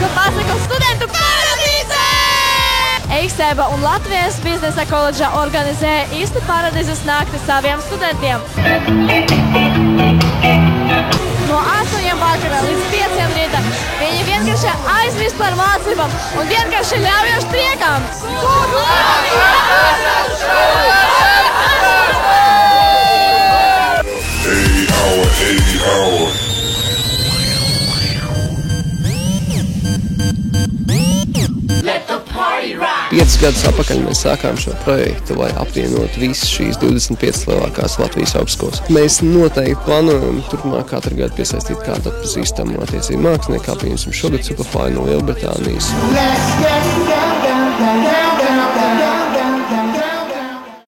labāko pasaku studentu paradīzē! EISEBA un Latvijas biznesa koledža organizē īsta paradīzes nakti saviem studentiem. No 8 vakarā līdz 5 rīta viņi vienkārši aizmirst par mācībām un vienkārši ļaujas priekām. Let the party rock! 5 gadus atpakaļ mēs sākām šo projektu, lai apvienotu visas šīs 25 lielākās Latvijas augstskolas. Mēs noteikti plānojam turpmāk katru gadu piesaistīt kādu atpazīstamu attiecību mākslinieku, kā piemēram šogad Superfly no Lielbritānijas.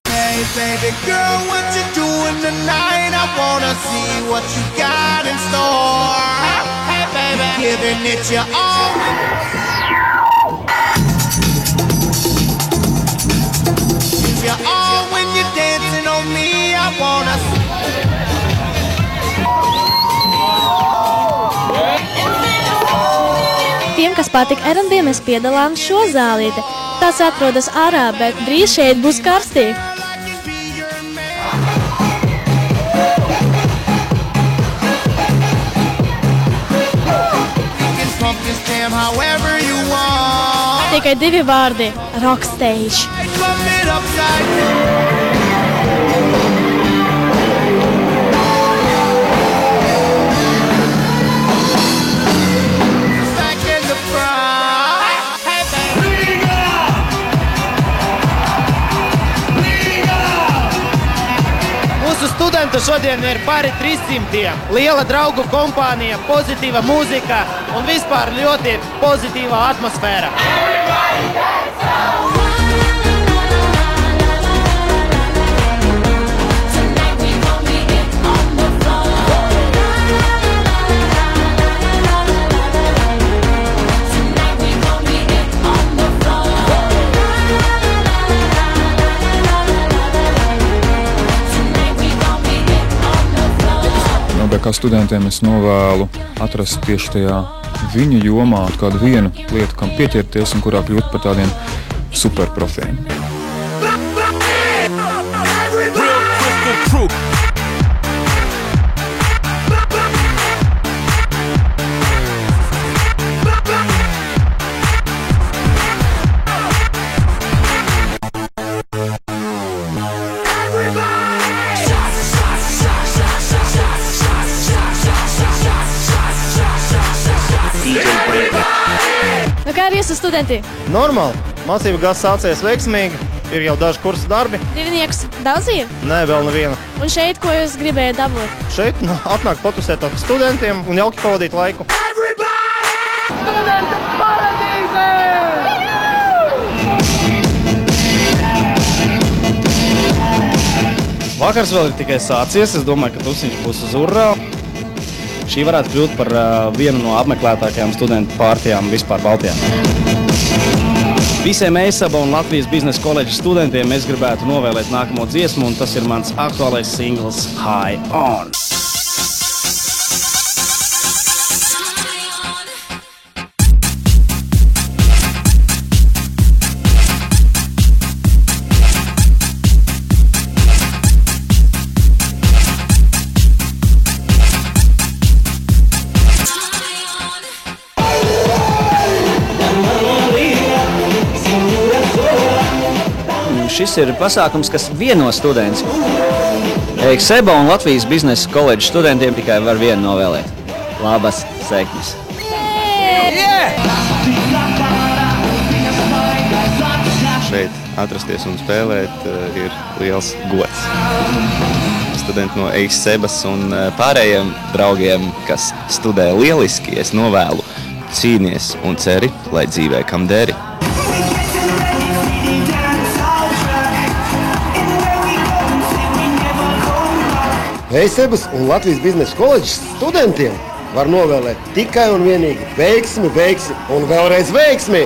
Hey baby girl, what you doing tonight? I wanna see what you got in store. Hey baby, giving it your all. You're all when you're dancing on me, I wanna Tiem, kas patīk R&B, mēs piedalām šo zālīti. Tas atrodas ārā, bet drīz šeit būs karstī. Tikai 2 vārdi – Rockstage. Mūsu studentu šodien ir pāri 300. Liela draugu kompānija, pozitīva mūzika un vispār ļoti pozitīva atmosfēra. Kā studentiem es novēlu atrast tieši tajā viņu jomā kādu vienu lietu, kam pieķerties un kurā kļūt par tādiem superprofiem. Nu, kā ir visi studenti? Normāli. Mācību gads sācies veiksmīgi. Ir jau daži kursu darbi. Divnieks daudz ir? Nē, vēl neviena. Un šeit, ko jūs gribējāt dabūt? Šeit atnāk patusēt ar studentiem un jauki pavadīt laiku. Studentu paradīzē! Vakars vēl ir tikai sācies. Es domāju, ka tusiņš būs uz urrā. Šī varētu kļūt par vienu no apmeklētākajām studentu pārtijām vispār Baltijā. Visiem EISEBA un Latvijas biznesa koledžas studentiem es gribētu novēlēt nākamo dziesmu, un tas ir mans aktuālais singls High On. Šis ir pasākums, kas vieno students. EISEBA un Latvijas biznesa koledžas studentiem tikai var vienu novēlēt. Labas sekmes! Šeit atrasties un spēlēt ir liels gods. Studenti no EISEBAS un pārējiem draugiem, kas studē lieliski, es novēlu cīnies un ceri, lai dzīvē kam deri. EISEBAS un Latvijas biznesa koledžas studentiem var novēlēt tikai un vienīgi veiksmi, veiksmi un vēlreiz veiksmi!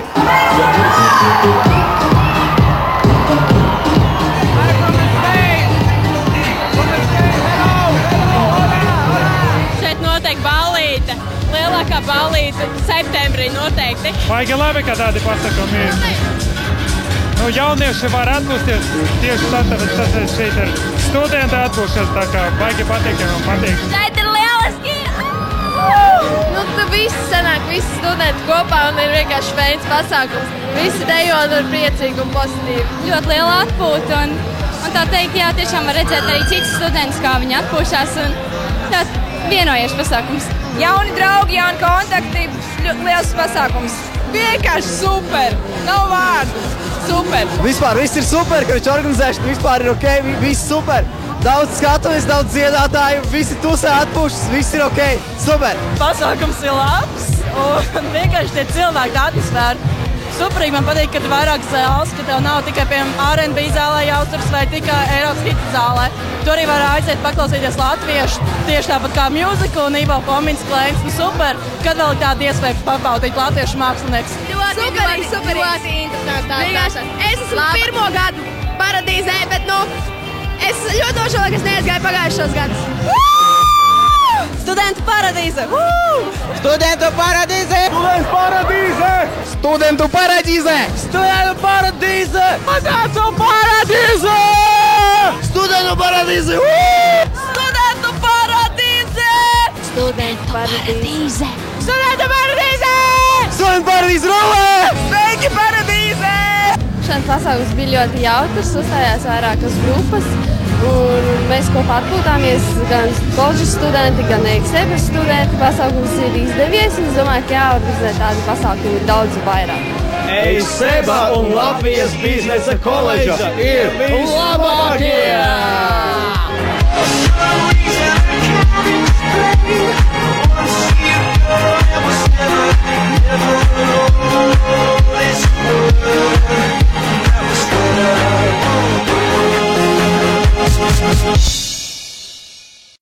Šeit notiek ballīte, lielākā ballīte septembrī. Stipri, noteikti. Baigi labi, ka tādi pasākumi ir. Nu, jaunieši var atpūsties tieši tad, tad šeit ir studenti atpūšas, tā kā baigi patīk, ja man patīk. Šeit ir lieliski! Nu, tu visi sanāk, visi studenti kopā un ir vienkārši veids pasākums. Visi dejo un ir priecīgi un pozitīvi. Ļoti liela atpūta un tā teikt, jā, tiešām var redzēt arī citus studentus, kā viņi atpūšās un tāds vienojies pasākums. Jauni draugi, jauni kontakti, liels pasākums. Vienkārši super! Nav vārdu! Super! Vispār viss ir super, ka viņš organizēšana vispār ir ok, viss super! Daudz skatuves, daudz dziedātāju, visi tusē atpūšas, viss ir ok, super! Pasākums ir labs un vienkārši tie cilvēki atmosfēra. Superīgi man patīk, ka ir vairāk zāles, ka tev nav tikai, piemēram, R&B zālē jāuzturas vai tikai Eiropas hitu zālē. Tu arī vari aiziet paklausīties latviešu, tieši tāpat kā mūziku un Ivo Pomins klēns. Nu super, kad vēl ir tāda iespēja pabaudīt latviešu mākslinieks. Superīgi, superīgi. Vienkārši, es esmu pirmo gadu paradīzē, bet, nu, es ļoti nožēloju, ka es neaizgāju pagājušos gadus. Studentu paradīze! Studentu paradīze! Studentu paradīze! Studentu paradīze! Studentu paradīze! Studentu paradīze! Studentu paradīze! Studentu paradīze! Studentu paradīze! Studentu paradīze! Studentu paradīze rolē! Sveiki, paradīze! Šāds pasākums bija ļoti jautrs, uzstājās vairākas grupas. Un mēs kopā atpūtāmies gan koledžas studenti, gan EXEBA studenti. Pasākums ir izdevies, un es domāju, ka jāorganizē tādi pasākumi daudz vairāk. EXEBA un Latvijas biznesa koledža ir vislabākie!